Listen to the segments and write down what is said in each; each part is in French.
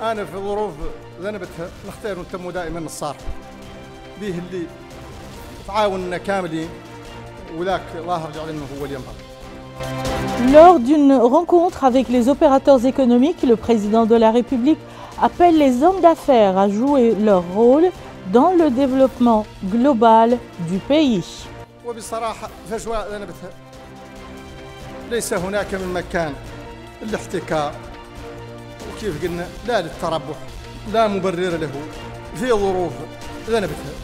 أنا في الظروف ذنبتها نختار ونتموا دائما الصار به اللي تعاوننا كاملين وذاك الله يرجع لنا هو اليوم. Lors d'une rencontre avec les opérateurs économiques, le président de la République appelle les hommes d'affaires à jouer leur rôle dans le développement global du pays. وبصراحة فجوة ذنبتها ليس هناك من مكان الاحتكار وكيف قلنا لا للتربح لا مبرر له في ظروف ذنبتها.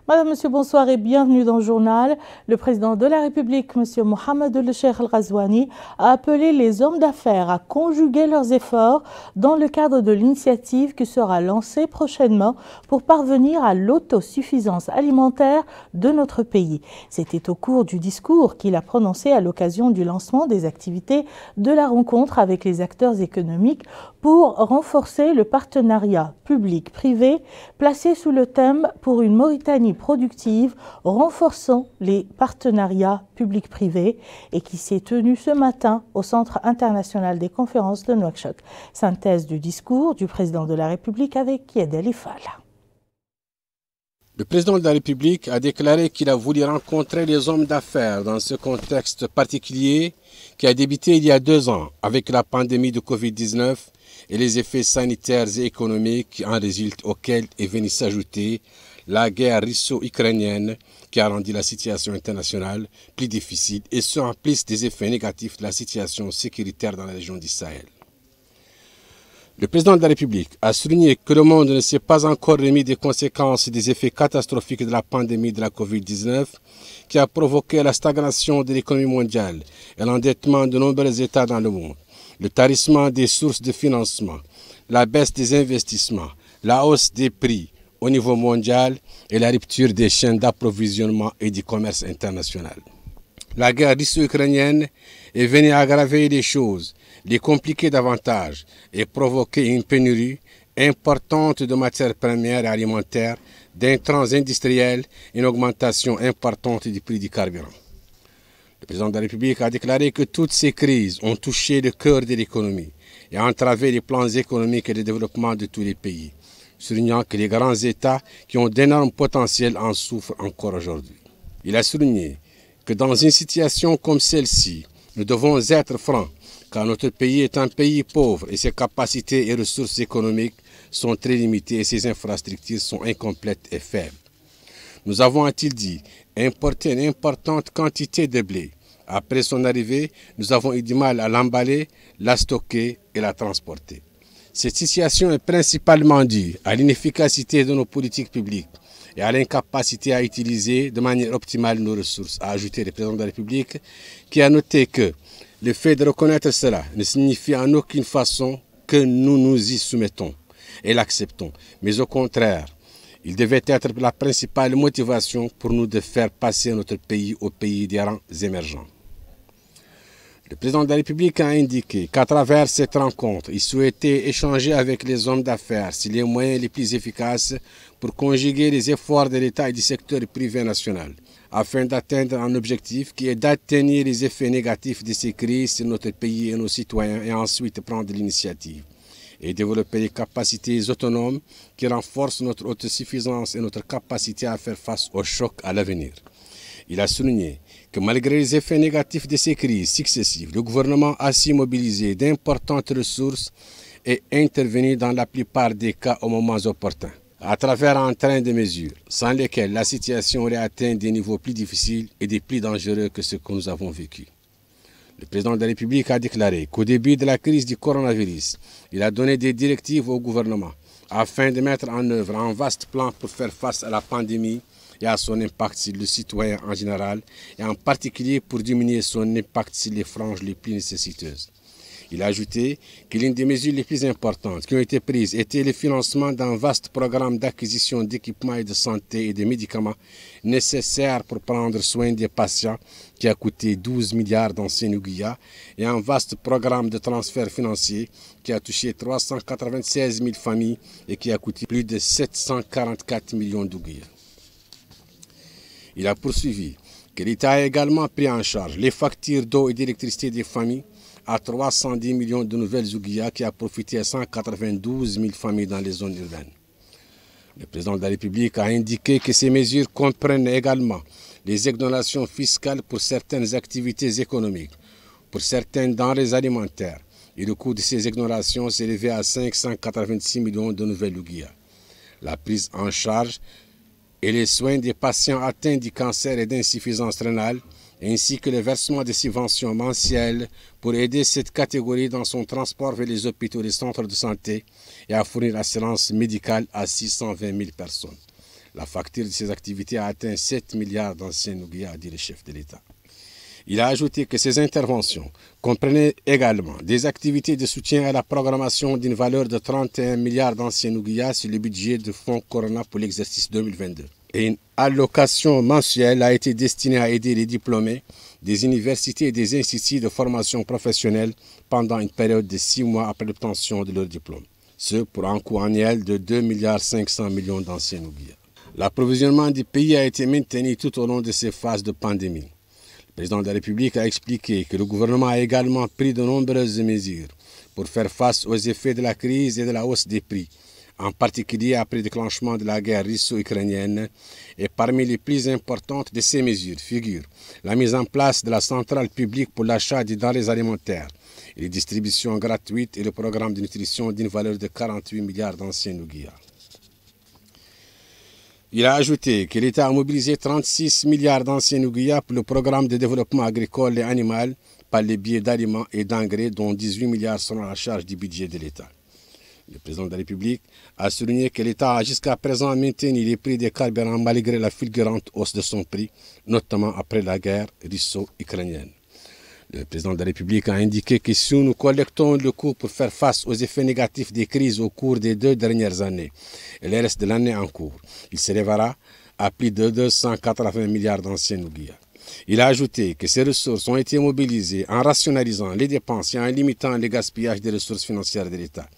Madame, Monsieur, bonsoir et bienvenue dans le journal. Le président de la République, Monsieur Mohamed El-Cheikh El-Ghazouani, a appelé les hommes d'affaires à conjuguer leurs efforts dans le cadre de l'initiative qui sera lancée prochainement pour parvenir à l'autosuffisance alimentaire de notre pays. C'était au cours du discours qu'il a prononcé à l'occasion du lancement des activités de la rencontre avec les acteurs économiques pour renforcer le partenariat public-privé placé sous le thème pour une Mauritanie productive, renforçant les partenariats publics-privés et qui s'est tenu ce matin au Centre international des conférences de Nouakchott. Synthèse du discours du président de la République avec Yedel Ifala. Le président de la République a déclaré qu'il a voulu rencontrer les hommes d'affaires dans ce contexte particulier qui a débuté il y a 2 ans avec la pandémie de Covid-19 et les effets sanitaires et économiques qui en résultent, auxquels est venue s'ajouter la guerre russo-ukrainienne qui a rendu la situation internationale plus difficile et ce en plus des effets négatifs de la situation sécuritaire dans la région du Sahel. Le président de la République a souligné que le monde ne s'est pas encore remis des conséquences des effets catastrophiques de la pandémie de la Covid-19 qui a provoqué la stagnation de l'économie mondiale et l'endettement de nombreux États dans le monde, le tarissement des sources de financement, la baisse des investissements, la hausse des prix au niveau mondial et la rupture des chaînes d'approvisionnement et du commerce international. La guerre russo-ukrainienne est venue aggraver les choses, les compliquer davantage et provoquer une pénurie importante de matières premières et alimentaires, d'intrants industriels et une augmentation importante du prix du carburant. Le président de la République a déclaré que toutes ces crises ont touché le cœur de l'économie et entravé les plans économiques et de développement de tous les pays, soulignant que les grands États qui ont d'énormes potentiels en souffrent encore aujourd'hui. Il a souligné que dans une situation comme celle-ci, nous devons être francs, car notre pays est un pays pauvre et ses capacités et ressources économiques sont très limitées et ses infrastructures sont incomplètes et faibles. Nous avons, a-t-il dit, importé une importante quantité de blé. Après son arrivée, nous avons eu du mal à l'emballer, la stocker et la transporter. Cette situation est principalement due à l'inefficacité de nos politiques publiques et à l'incapacité à utiliser de manière optimale nos ressources, a ajouté le président de la République, qui a noté que le fait de reconnaître cela ne signifie en aucune façon que nous nous y soumettons et l'acceptons, mais au contraire, il devait être la principale motivation pour nous de faire passer notre pays au pays des rangs émergents. Le président de la République a indiqué qu'à travers cette rencontre, il souhaitait échanger avec les hommes d'affaires sur les moyens les plus efficaces pour conjuguer les efforts de l'État et du secteur privé national, afin d'atteindre un objectif qui est d'atténuer les effets négatifs de ces crises sur notre pays et nos citoyens et ensuite prendre l'initiative et développer les capacités autonomes qui renforcent notre autosuffisance et notre capacité à faire face aux chocs à l'avenir. Il a souligné que malgré les effets négatifs de ces crises successives, le gouvernement a su mobiliser d'importantes ressources et intervenir dans la plupart des cas aux moments opportuns, à travers un train de mesures, sans lesquelles la situation aurait atteint des niveaux plus difficiles et des plus dangereux que ce que nous avons vécu. Le président de la République a déclaré qu'au début de la crise du coronavirus, il a donné des directives au gouvernement afin de mettre en œuvre un vaste plan pour faire face à la pandémie et à son impact sur le citoyen en général, et en particulier pour diminuer son impact sur les franges les plus nécessiteuses. Il a ajouté que l'une des mesures les plus importantes qui ont été prises était le financement d'un vaste programme d'acquisition d'équipements et de santé et de médicaments nécessaires pour prendre soin des patients qui a coûté 12 milliards d'anciens ouguiya et un vaste programme de transfert financier qui a touché 396 000 familles et qui a coûté plus de 744 millions d'ouguiya. Il a poursuivi que l'État a également pris en charge les factures d'eau et d'électricité des familles à 310 millions de nouvelles ouguiyas qui a profité à 192 000 familles dans les zones urbaines. Le président de la République a indiqué que ces mesures comprennent également les exonérations fiscales pour certaines activités économiques, pour certaines denrées alimentaires, et le coût de ces exonérations s'est élevé à 586 millions de nouvelles ouguiyas. La prise en charge et les soins des patients atteints du cancer et d'insuffisance rénale, ainsi que le versement de subventions mensuelles pour aider cette catégorie dans son transport vers les hôpitaux et les centres de santé et à fournir l'assurance médicale à 620 000 personnes. La facture de ces activités a atteint 7 milliards d'anciens ouguiyas, a dit le chef de l'État. Il a ajouté que ces interventions comprenaient également des activités de soutien à la programmation d'une valeur de 31 milliards d'anciens ouguiyas sur le budget de fonds Corona pour l'exercice 2022. Et une allocation mensuelle a été destinée à aider les diplômés des universités et des instituts de formation professionnelle pendant une période de 6 mois après l'obtention de leur diplôme. Ce pour un coût annuel de 2,5 milliards d'anciens ouguiyas. L'approvisionnement du pays a été maintenu tout au long de ces phases de pandémie. Le président de la République a expliqué que le gouvernement a également pris de nombreuses mesures pour faire face aux effets de la crise et de la hausse des prix, en particulier après le déclenchement de la guerre russo-ukrainienne. Et parmi les plus importantes de ces mesures figurent la mise en place de la centrale publique pour l'achat des denrées alimentaires, et les distributions gratuites et le programme de nutrition d'une valeur de 48 milliards d'anciens ouguiyas. Il a ajouté que l'État a mobilisé 36 milliards d'anciens ouguiyas pour le programme de développement agricole et animal par les biais d'aliments et d'engrais, dont 18 milliards seront à la charge du budget de l'État. Le président de la République a souligné que l'État a jusqu'à présent maintenu les prix des carburants malgré la fulgurante hausse de son prix, notamment après la guerre russo-ukrainienne. Le président de la République a indiqué que si nous collectons le coût pour faire face aux effets négatifs des crises au cours des 2 dernières années et le reste de l'année en cours, il s'élèvera à plus de 280 milliards d'anciens ouguiyas. Il a ajouté que ces ressources ont été mobilisées en rationalisant les dépenses et en limitant le gaspillage des ressources financières de l'État.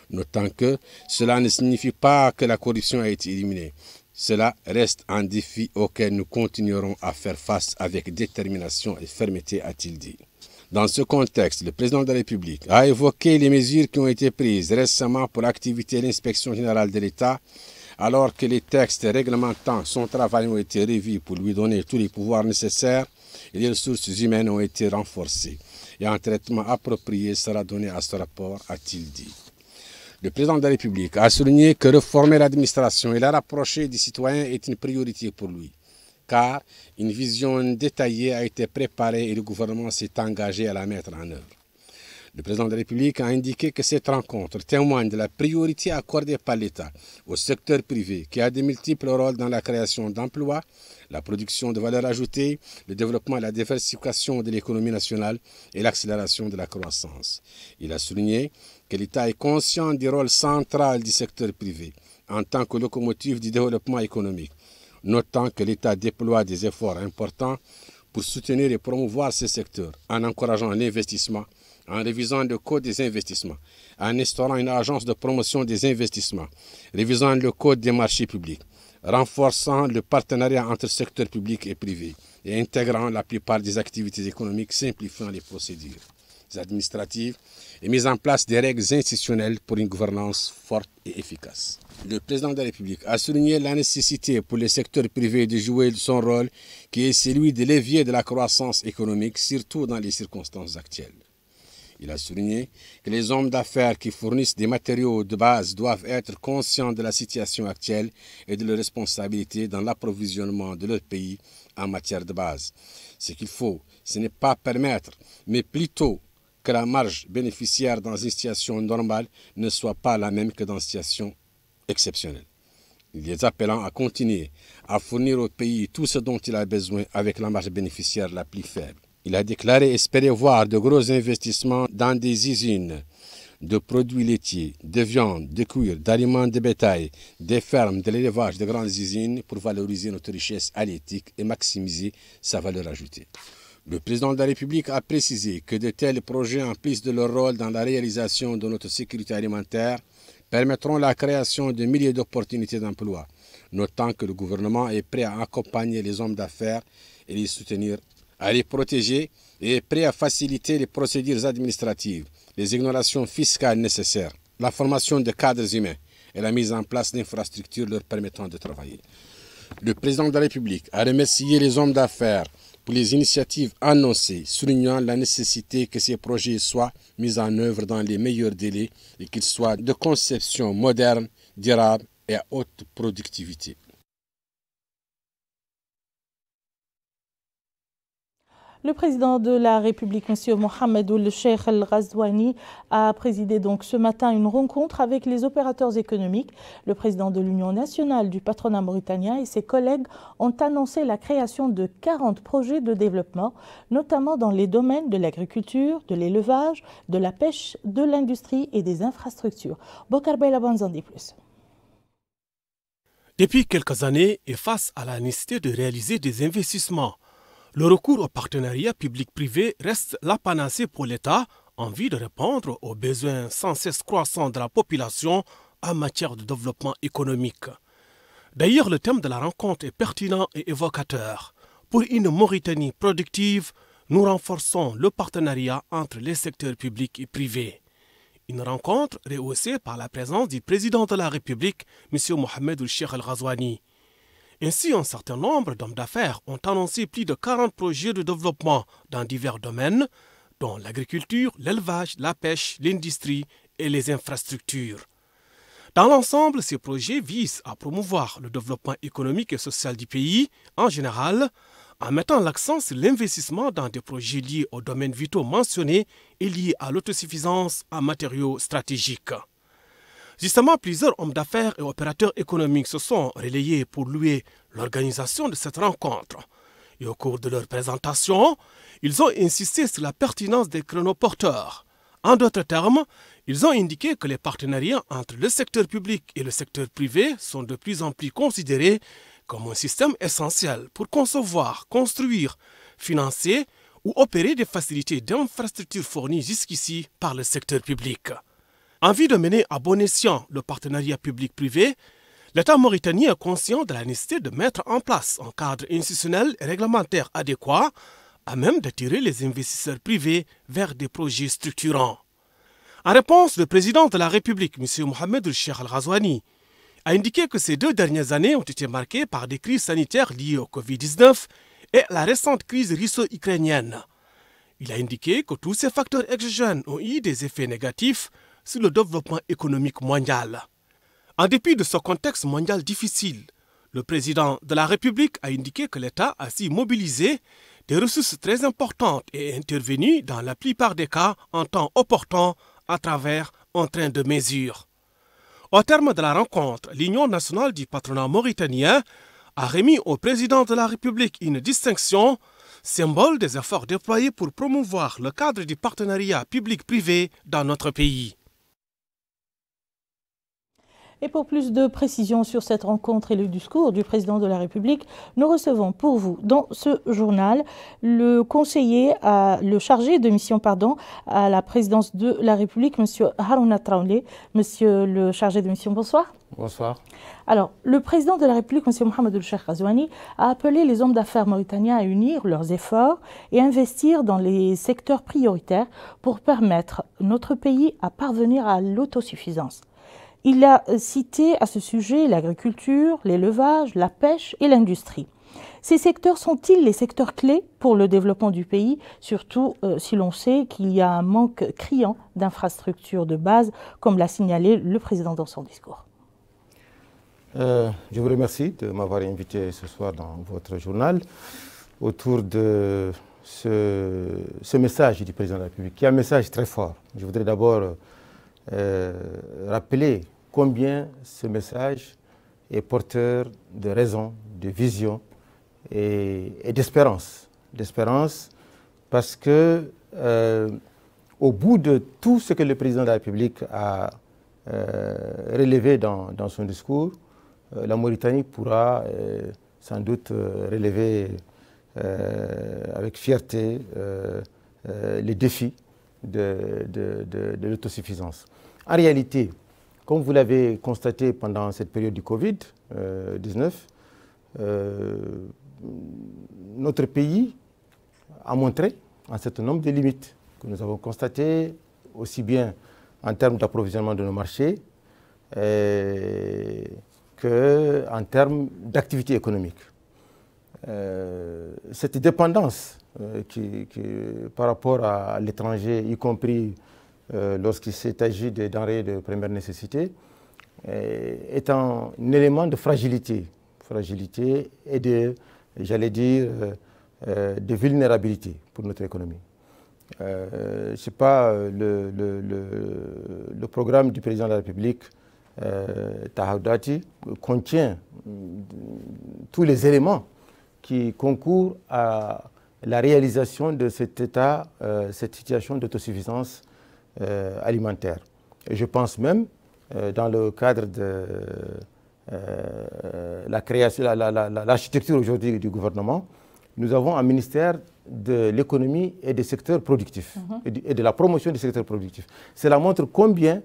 Notant que cela ne signifie pas que la corruption a été éliminée. Cela reste un défi auquel nous continuerons à faire face avec détermination et fermeté, a-t-il dit. Dans ce contexte, le président de la République a évoqué les mesures qui ont été prises récemment pour activer l'inspection générale de l'État, alors que les textes réglementant son travail ont été revus pour lui donner tous les pouvoirs nécessaires et les ressources humaines ont été renforcées. Et un traitement approprié sera donné à ce rapport, a-t-il dit. Le président de la République a souligné que réformer l'administration et la rapprocher des citoyens est une priorité pour lui, car une vision détaillée a été préparée et le gouvernement s'est engagé à la mettre en œuvre. Le président de la République a indiqué que cette rencontre témoigne de la priorité accordée par l'État au secteur privé qui a de multiples rôles dans la création d'emplois, la production de valeur ajoutée, le développement et la diversification de l'économie nationale et l'accélération de la croissance. Il a souligné que l'État est conscient du rôle central du secteur privé en tant que locomotive du développement économique, notant que l'État déploie des efforts importants pour soutenir et promouvoir ce secteur en encourageant l'investissement, en révisant le code des investissements, en instaurant une agence de promotion des investissements, révisant le code des marchés publics, renforçant le partenariat entre secteur public et privé et intégrant la plupart des activités économiques, simplifiant les procédures administratives et mise en place des règles institutionnelles pour une gouvernance forte et efficace. Le président de la République a souligné la nécessité pour le secteur privé de jouer son rôle qui est celui de levier de la croissance économique, surtout dans les circonstances actuelles. Il a souligné que les hommes d'affaires qui fournissent des matériaux de base doivent être conscients de la situation actuelle et de leurs responsabilités dans l'approvisionnement de leur pays en matière de base. Ce qu'il faut, ce n'est pas permettre, mais plutôt que la marge bénéficiaire dans une situation normale ne soit pas la même que dans une situation exceptionnelle. Il est appelant à continuer à fournir au pays tout ce dont il a besoin avec la marge bénéficiaire la plus faible. Il a déclaré espérer voir de gros investissements dans des usines de produits laitiers, de viande, de cuir, d'aliments de bétail, des fermes, de l'élevage de grandes usines pour valoriser notre richesse halieutique et maximiser sa valeur ajoutée. Le président de la République a précisé que de tels projets, en plus de leur rôle dans la réalisation de notre sécurité alimentaire, permettront la création de milliers d'opportunités d'emploi, notant que le gouvernement est prêt à accompagner les hommes d'affaires et les soutenir, à les protéger et est prêt à faciliter les procédures administratives, les exonérations fiscales nécessaires, la formation de cadres humains et la mise en place d'infrastructures leur permettant de travailler. Le président de la République a remercié les hommes d'affaires pour les initiatives annoncées, soulignant la nécessité que ces projets soient mis en œuvre dans les meilleurs délais et qu'ils soient de conception moderne, durable et à haute productivité. Le président de la République, M. Mohamed Cheikh Al-Ghazouani, a présidé donc ce matin une rencontre avec les opérateurs économiques. Le président de l'Union nationale du patronat mauritanien et ses collègues ont annoncé la création de 40 projets de développement, notamment dans les domaines de l'agriculture, de l'élevage, de la pêche, de l'industrie et des infrastructures. Bokar Beylabanz en dit plus. Depuis quelques années, et face à la nécessité de réaliser des investissements, le recours au partenariat public-privé reste la panacée pour l'État en vue de répondre aux besoins sans cesse croissants de la population en matière de développement économique. D'ailleurs, le thème de la rencontre est pertinent et évocateur. Pour une Mauritanie productive, nous renforçons le partenariat entre les secteurs publics et privés. Une rencontre rehaussée par la présence du président de la République, M. Mohamed Cheikh Al-Ghazouani. Ainsi, un certain nombre d'hommes d'affaires ont annoncé plus de 40 projets de développement dans divers domaines, dont l'agriculture, l'élevage, la pêche, l'industrie et les infrastructures. Dans l'ensemble, ces projets visent à promouvoir le développement économique et social du pays en général, en mettant l'accent sur l'investissement dans des projets liés aux domaines vitaux mentionnés et liés à l'autosuffisance en matériaux stratégiques. Justement, plusieurs hommes d'affaires et opérateurs économiques se sont relayés pour louer l'organisation de cette rencontre. Et au cours de leur présentation, ils ont insisté sur la pertinence des chronoporteurs. En d'autres termes, ils ont indiqué que les partenariats entre le secteur public et le secteur privé sont de plus en plus considérés comme un système essentiel pour concevoir, construire, financer ou opérer des facilités d'infrastructures fournies jusqu'ici par le secteur public. En vue de mener à bon escient le partenariat public-privé, l'État mauritanien est conscient de la nécessité de mettre en place un cadre institutionnel et réglementaire adéquat à même d'attirer les investisseurs privés vers des projets structurants. En réponse, le président de la République, M. Mohamed Cheikh Al-Ghazouani, a indiqué que ces 2 dernières années ont été marquées par des crises sanitaires liées au Covid-19 et la récente crise russo-ukrainienne. Il a indiqué que tous ces facteurs exogènes ont eu des effets négatifs sur le développement économique mondial. En dépit de ce contexte mondial difficile, le président de la République a indiqué que l'État a su mobiliser des ressources très importantes et est intervenu dans la plupart des cas en temps opportun à travers un train de mesures. Au terme de la rencontre, l'Union nationale du patronat mauritanien a remis au président de la République une distinction, symbole des efforts déployés pour promouvoir le cadre du partenariat public-privé dans notre pays. Et pour plus de précisions sur cette rencontre et le discours du président de la République, nous recevons pour vous dans ce journal le chargé de mission à la présidence de la République, M. Harouna Traoré. Monsieur le chargé de mission, bonsoir. Bonsoir. Alors, le président de la République, M. Mohamed Cheikh Al-Ghazouani, a appelé les hommes d'affaires mauritaniens à unir leurs efforts et investir dans les secteurs prioritaires pour permettre notre pays à parvenir à l'autosuffisance. Il a cité à ce sujet l'agriculture, l'élevage, la pêche et l'industrie. Ces secteurs sont-ils les secteurs clés pour le développement du pays, surtout si l'on sait qu'il y a un manque criant d'infrastructures de base, comme l'a signalé le président dans son discours? Je vous remercie de m'avoir invité ce soir dans votre journal autour de ce message du président de la République, qui est un message très fort. Je voudrais d'abord rappeler combien ce message est porteur de raison, de vision et d'espérance. D'espérance parce que au bout de tout ce que le président de la République a relevé dans son discours, la Mauritanie pourra sans doute relever avec fierté les défis de l'autosuffisance. En réalité, comme vous l'avez constaté pendant cette période du Covid-19, notre pays a montré un certain nombre de limites que nous avons constatées, aussi bien en termes d'approvisionnement de nos marchés qu'en termes d'activité économique. Cette dépendance par rapport à l'étranger, y compris lorsqu'il s'agit de denrées de première nécessité, est un élément de fragilité et de, j'allais dire, de vulnérabilité pour notre économie. Je sais pas, le programme du président de la République, Tahaoudati, contient tous les éléments qui concourent à la réalisation de cet état, cette situation d'autosuffisance alimentaire. Et je pense même, dans le cadre de la création, l'architecture aujourd'hui du gouvernement, nous avons un ministère de l'économie et des secteurs productifs et de la promotion des secteurs productifs. Cela montre combien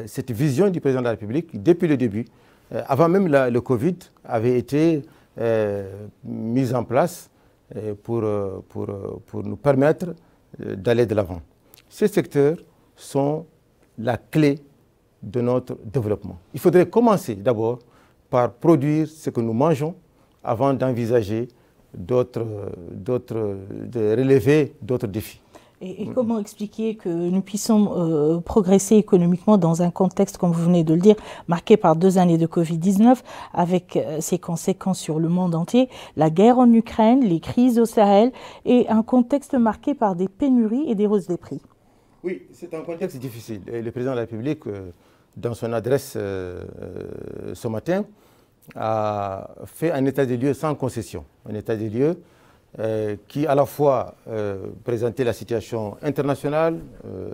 cette vision du président de la République, depuis le début, avant même le Covid, avait été mise en place pour nous permettre d'aller de l'avant. Ces secteurs sont la clé de notre développement. Il faudrait commencer d'abord par produire ce que nous mangeons avant d'envisager de relever d'autres défis. Et comment expliquer que nous puissions progresser économiquement dans un contexte, comme vous venez de le dire, marqué par 2 années de Covid-19, avec ses conséquences sur le monde entier, la guerre en Ukraine, les crises au Sahel, et un contexte marqué par des pénuries et des hausses des prix? Oui, c'est un contexte difficile. Et le président de la République, dans son adresse ce matin, a fait un état des lieux sans concession. Un état des lieux qui à la fois présentait la situation internationale,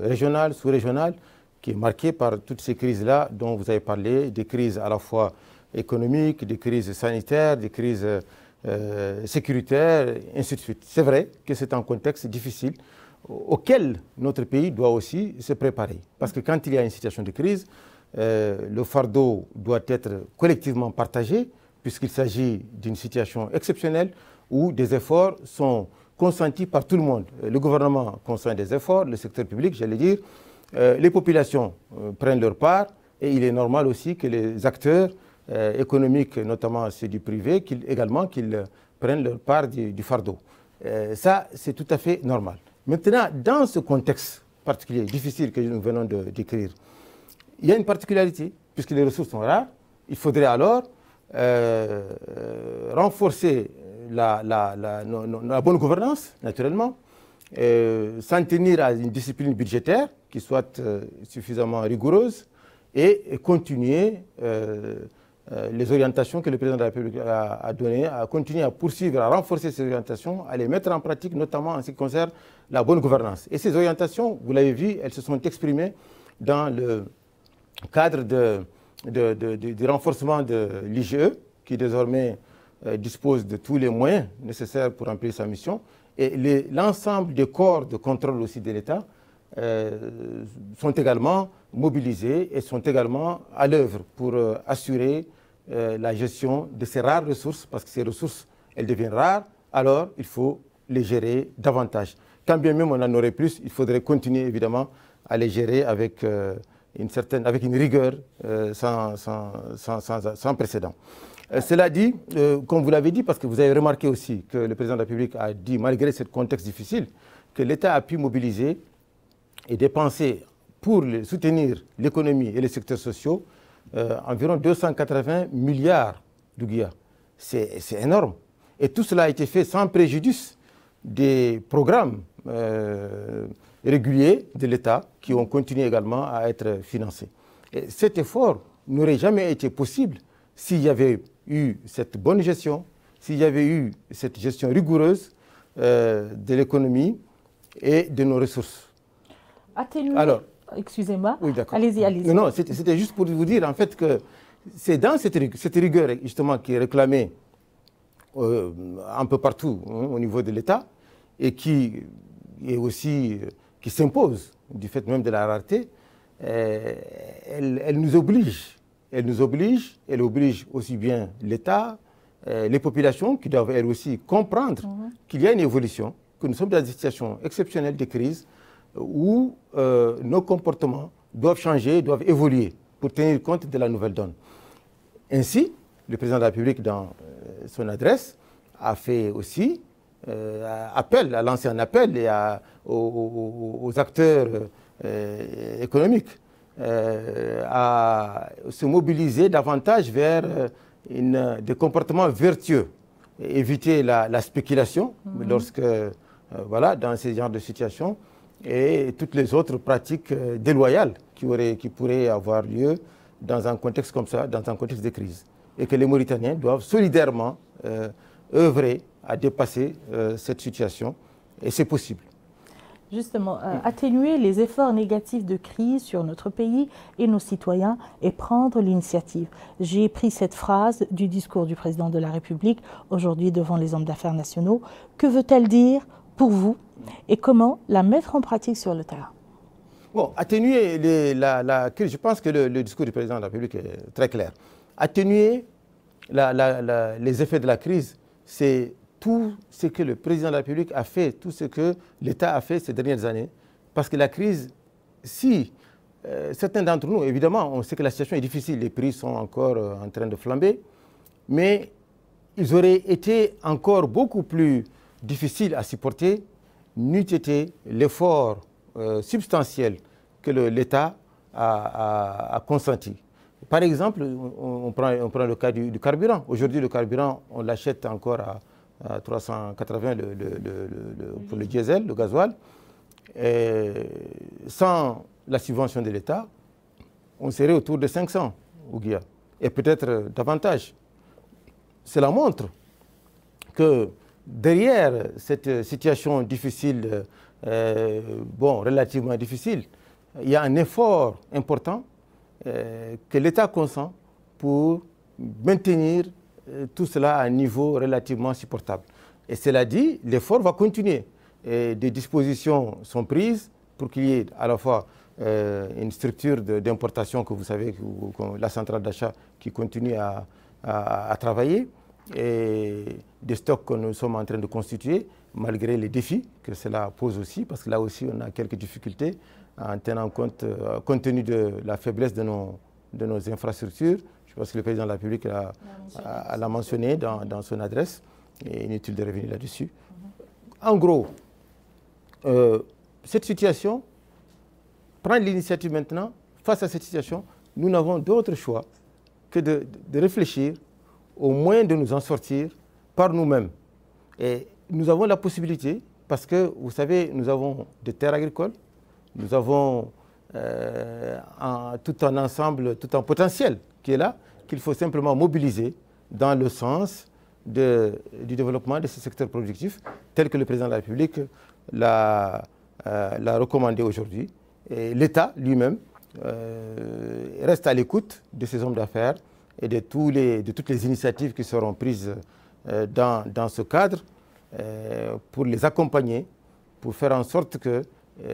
régionale, sous-régionale, qui est marquée par toutes ces crises-là dont vous avez parlé, des crises à la fois économiques, des crises sanitaires, des crises sécuritaires, ainsi de suite. C'est vrai que c'est un contexte difficile auquel notre pays doit aussi se préparer. Parce que quand il y a une situation de crise, le fardeau doit être collectivement partagé, puisqu'il s'agit d'une situation exceptionnelle où des efforts sont consentis par tout le monde. Le gouvernement consent des efforts, le secteur public, j'allais dire, les populations prennent leur part, et il est normal aussi que les acteurs économiques, notamment ceux du privé, qu'ils prennent leur part du fardeau. Ça, c'est tout à fait normal. Maintenant, dans ce contexte particulier, difficile que nous venons de décrire, il y a une particularité, puisque les ressources sont rares, il faudrait alors renforcer la bonne gouvernance, naturellement, s'en tenir à une discipline budgétaire qui soit suffisamment rigoureuse et continuer les orientations que le président de la République a données, à continuer à poursuivre, à renforcer ces orientations, à les mettre en pratique, notamment en ce qui concerne la bonne gouvernance. Et ces orientations, vous l'avez vu, elles se sont exprimées dans le cadre du renforcement de l'IGE, qui désormais dispose de tous les moyens nécessaires pour remplir sa mission. Et l'ensemble des corps de contrôle aussi de l'État sont également mobilisés et sont également à l'œuvre pour assurer la gestion de ces rares ressources, parce que ces ressources, elles deviennent rares, alors il faut les gérer davantage. Quand bien même on en aurait plus, il faudrait continuer évidemment à les gérer avec une rigueur sans précédent. Cela dit, comme vous l'avez dit, parce que vous avez remarqué aussi que le président de la République a dit, malgré ce contexte difficile, que l'État a pu mobiliser et dépenser pour soutenir l'économie et les secteurs sociaux environ 280 milliards de guias. C'est énorme. Et tout cela a été fait sans préjudice des programmes réguliers de l'État qui ont continué également à être financés. Et cet effort n'aurait jamais été possible s'il y avait eu cette bonne gestion, s'il y avait eu cette gestion rigoureuse de l'économie et de nos ressources. Alors, excusez-moi. Oui, d'accord. Allez-y, allez-y. Non, c'était juste pour vous dire en fait que c'est dans cette rigueur justement qui est réclamée un peu partout au niveau de l'État et qui est aussi qui s'impose du fait même de la rareté. Elle nous oblige. Elle oblige aussi bien l'État, les populations qui doivent elles aussi comprendre qu'il y a une évolution, que nous sommes dans des situations exceptionnelles de crise où nos comportements doivent changer, doivent évoluer pour tenir compte de la nouvelle donne. Ainsi, le président de la République, dans son adresse, a fait aussi a lancé un appel aux acteurs économiques à se mobiliser davantage vers des comportements vertueux, éviter la spéculation lorsque, voilà, dans ce genre de situation, et toutes les autres pratiques déloyales qui pourraient avoir lieu dans un contexte comme ça, dans un contexte de crise. Et que les Mauritaniens doivent solidairement œuvrer à dépasser cette situation, et c'est possible. Justement, atténuer les efforts négatifs de crise sur notre pays et nos citoyens et prendre l'initiative. J'ai pris cette phrase du discours du président de la République aujourd'hui devant les hommes d'affaires nationaux. Que veut-elle dire pour vous et comment la mettre en pratique sur le terrain? Bon, atténuer la crise, je pense que le discours du président de la République est très clair. Atténuer les effets de la crise, c'est tout ce que le président de la République a fait, tout ce que l'État a fait ces dernières années. Parce que la crise, si certains d'entre nous, évidemment, on sait que la situation est difficile, les prix sont encore en train de flamber, mais ils auraient été encore beaucoup plus difficiles à supporter, n'eût été l'effort substantiel que l'État a consenti. Par exemple, on prend le cas du carburant. Aujourd'hui, le carburant, on l'achète encore à 380 pour le diesel, le gasoil. Et sans la subvention de l'État, on serait autour de 500 au Guia, et peut-être davantage. Cela montre que derrière cette situation difficile, relativement difficile, il y a un effort important que l'État consent pour maintenir tout cela à un niveau relativement supportable. Et cela dit, l'effort va continuer. Et des dispositions sont prises pour qu'il y ait à la fois une structure d'importation que vous savez, la centrale d'achat qui continue à travailler, et des stocks que nous sommes en train de constituer, malgré les défis que cela pose aussi, parce que là aussi on a quelques difficultés en tenant compte, compte tenu de la faiblesse de nos infrastructures. Je pense que le président de la République l'a mentionné dans son adresse, et inutile de revenir là-dessus. En gros, cette situation, prendre l'initiative maintenant, face à cette situation, nous n'avons d'autre choix que de réfléchir au moyen de nous en sortir par nous-mêmes. Et nous avons la possibilité, parce que, vous savez, nous avons des terres agricoles, nous avons tout un ensemble, tout un potentiel qui est là, qu'il faut simplement mobiliser dans le sens du développement de ce secteur productif, tel que le président de la République l'a recommandé aujourd'hui. Et l'État lui-même reste à l'écoute de ces hommes d'affaires et de toutes les initiatives qui seront prises dans ce cadre pour les accompagner, pour faire en sorte que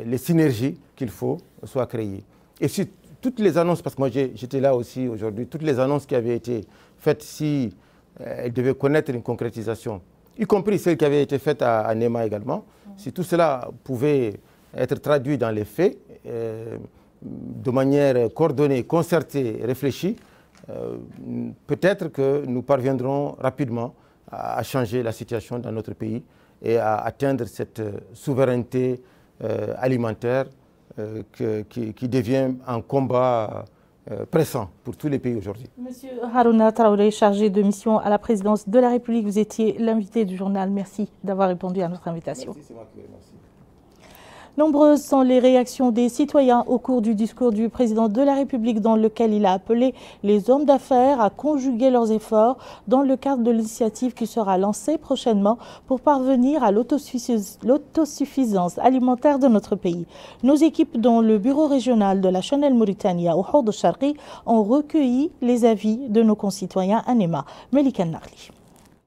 les synergies qu'il faut soient créées. Et si toutes les annonces, parce que moi j'étais là aussi aujourd'hui, toutes les annonces qui avaient été faites, si elles devaient connaître une concrétisation, y compris celles qui avaient été faites à Néma également, si tout cela pouvait être traduit dans les faits, de manière coordonnée, concertée, réfléchie, peut-être que nous parviendrons rapidement à changer la situation dans notre pays et à atteindre cette souveraineté alimentaire qui devient un combat pressant pour tous les pays aujourd'hui. Monsieur Harouna Traoré, chargé de mission à la présidence de la République, vous étiez l'invité du journal. Merci d'avoir répondu à notre invitation. Merci, c'est moi qui vous remercie. Nombreuses sont les réactions des citoyens au cours du discours du président de la République dans lequel il a appelé les hommes d'affaires à conjuguer leurs efforts dans le cadre de l'initiative qui sera lancée prochainement pour parvenir à l'autosuffisance alimentaire de notre pays. Nos équipes dans le bureau régional de la Chanel Mauritania au Houd al-Sharqi ont recueilli les avis de nos concitoyens à Néma. Melika Narli.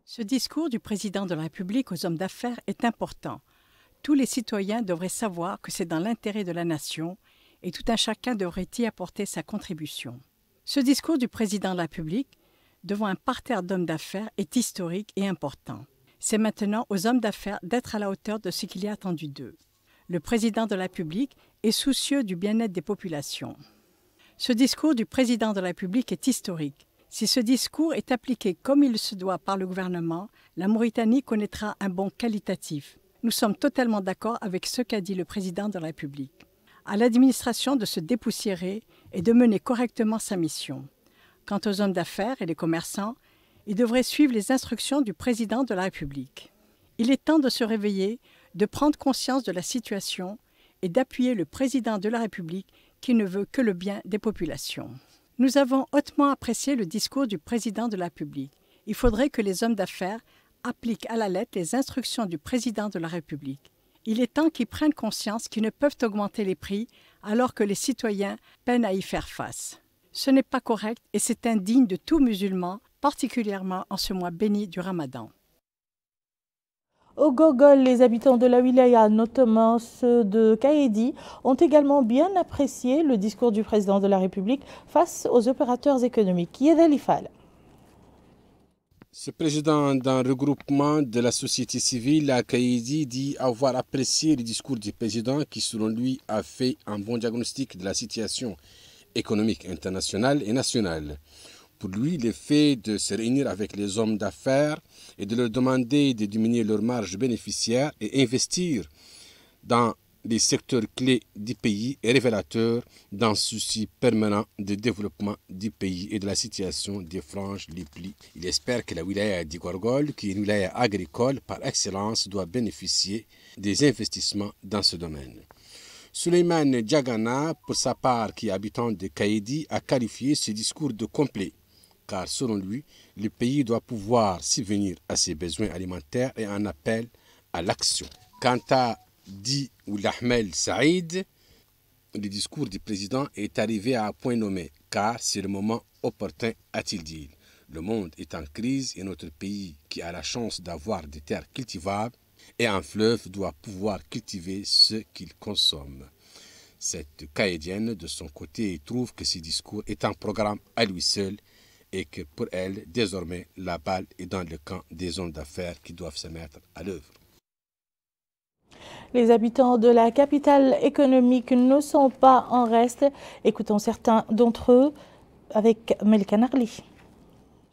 Ce discours du président de la République aux hommes d'affaires est important. Tous les citoyens devraient savoir que c'est dans l'intérêt de la nation et tout un chacun devrait y apporter sa contribution. Ce discours du président de la République devant un parterre d'hommes d'affaires est historique et important. C'est maintenant aux hommes d'affaires d'être à la hauteur de ce qu'il est attendu d'eux. Le président de la République est soucieux du bien-être des populations. Ce discours du président de la République est historique. Si ce discours est appliqué comme il se doit par le gouvernement, la Mauritanie connaîtra un bond qualitatif. Nous sommes totalement d'accord avec ce qu'a dit le président de la République. À l'administration de se dépoussiérer et de mener correctement sa mission. Quant aux hommes d'affaires et les commerçants, ils devraient suivre les instructions du président de la République. Il est temps de se réveiller, de prendre conscience de la situation et d'appuyer le président de la République qui ne veut que le bien des populations. Nous avons hautement apprécié le discours du président de la République. Il faudrait que les hommes d'affaires appliquent à la lettre les instructions du président de la République. Il est temps qu'ils prennent conscience qu'ils ne peuvent augmenter les prix alors que les citoyens peinent à y faire face. Ce n'est pas correct et c'est indigne de tout musulman, particulièrement en ce mois béni du Ramadan. Au Gogol, les habitants de la wilaya, notamment ceux de Kaedi, ont également bien apprécié le discours du président de la République face aux opérateurs économiques. Yedalifal. Ce président d'un regroupement de la société civile à Kaedi dit avoir apprécié le discours du président qui, selon lui, a fait un bon diagnostic de la situation économique internationale et nationale. Pour lui, le fait de se réunir avec les hommes d'affaires et de leur demander de diminuer leurs marges bénéficiaires et investir dans les secteurs clés du pays est révélateur d'un souci permanent de développement du pays et de la situation des franges les plus. Il espère que la wilaya d'Igorgol, qui est une wilaya agricole par excellence, doit bénéficier des investissements dans ce domaine. Souleymane Diagana, pour sa part, qui est habitant de Kaedi, a qualifié ce discours de complet, car selon lui, le pays doit pouvoir subvenir à ses besoins alimentaires et en appel à l'action. Quant à Di Oulahmel Saïd, le discours du président est arrivé à un point nommé, car c'est le moment opportun, a-t-il dit. Le monde est en crise et notre pays, qui a la chance d'avoir des terres cultivables et un fleuve, doit pouvoir cultiver ce qu'il consomme. Cette Kaédienne, de son côté, trouve que ce discours est un programme à lui seul et que pour elle, désormais, la balle est dans le camp des hommes d'affaires qui doivent se mettre à l'œuvre. Les habitants de la capitale économique ne sont pas en reste. Écoutons certains d'entre eux avec Melka Narli.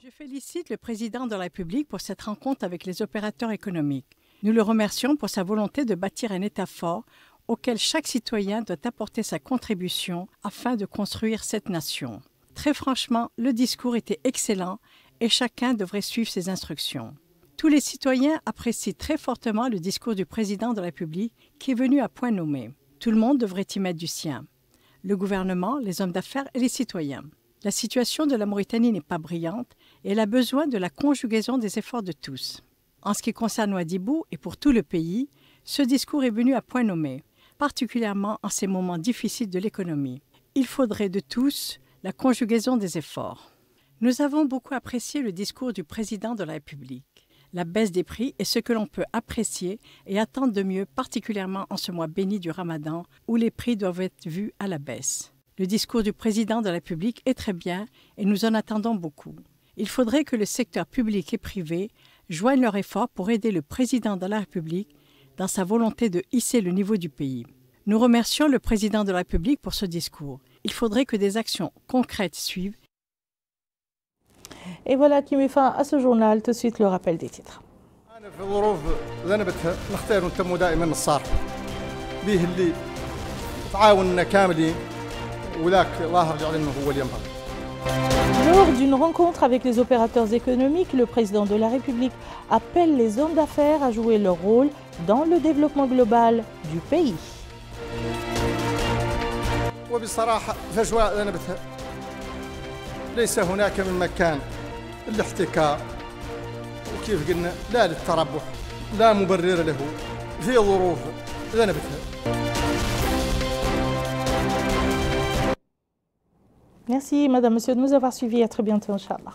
Je félicite le président de la République pour cette rencontre avec les opérateurs économiques. Nous le remercions pour sa volonté de bâtir un État fort auquel chaque citoyen doit apporter sa contribution afin de construire cette nation. Très franchement, le discours était excellent et chacun devrait suivre ses instructions. Tous les citoyens apprécient très fortement le discours du président de la République qui est venu à point nommé. Tout le monde devrait y mettre du sien. Le gouvernement, les hommes d'affaires et les citoyens. La situation de la Mauritanie n'est pas brillante et elle a besoin de la conjugaison des efforts de tous. En ce qui concerne Ouadhibou et pour tout le pays, ce discours est venu à point nommé, particulièrement en ces moments difficiles de l'économie. Il faudrait de tous la conjugaison des efforts. Nous avons beaucoup apprécié le discours du président de la République. La baisse des prix est ce que l'on peut apprécier et attendre de mieux, particulièrement en ce mois béni du Ramadan, où les prix doivent être vus à la baisse. Le discours du président de la République est très bien et nous en attendons beaucoup. Il faudrait que le secteur public et privé joignent leurs efforts pour aider le président de la République dans sa volonté de hisser le niveau du pays. Nous remercions le président de la République pour ce discours. Il faudrait que des actions concrètes suivent. Et voilà qui met fin à ce journal. Tout de suite, le rappel des titres. Lors d'une rencontre avec les opérateurs économiques, le président de la République appelle les hommes d'affaires à jouer leur rôle dans le développement global du pays. ليس هناك من مكان الاحتكار وكيف قلنا لا للتربح لا مبرر له في ظروف ذنبتها. Merci Madame, Monsieur de nous avoir suivis. À très bientôt, Inch'Allah.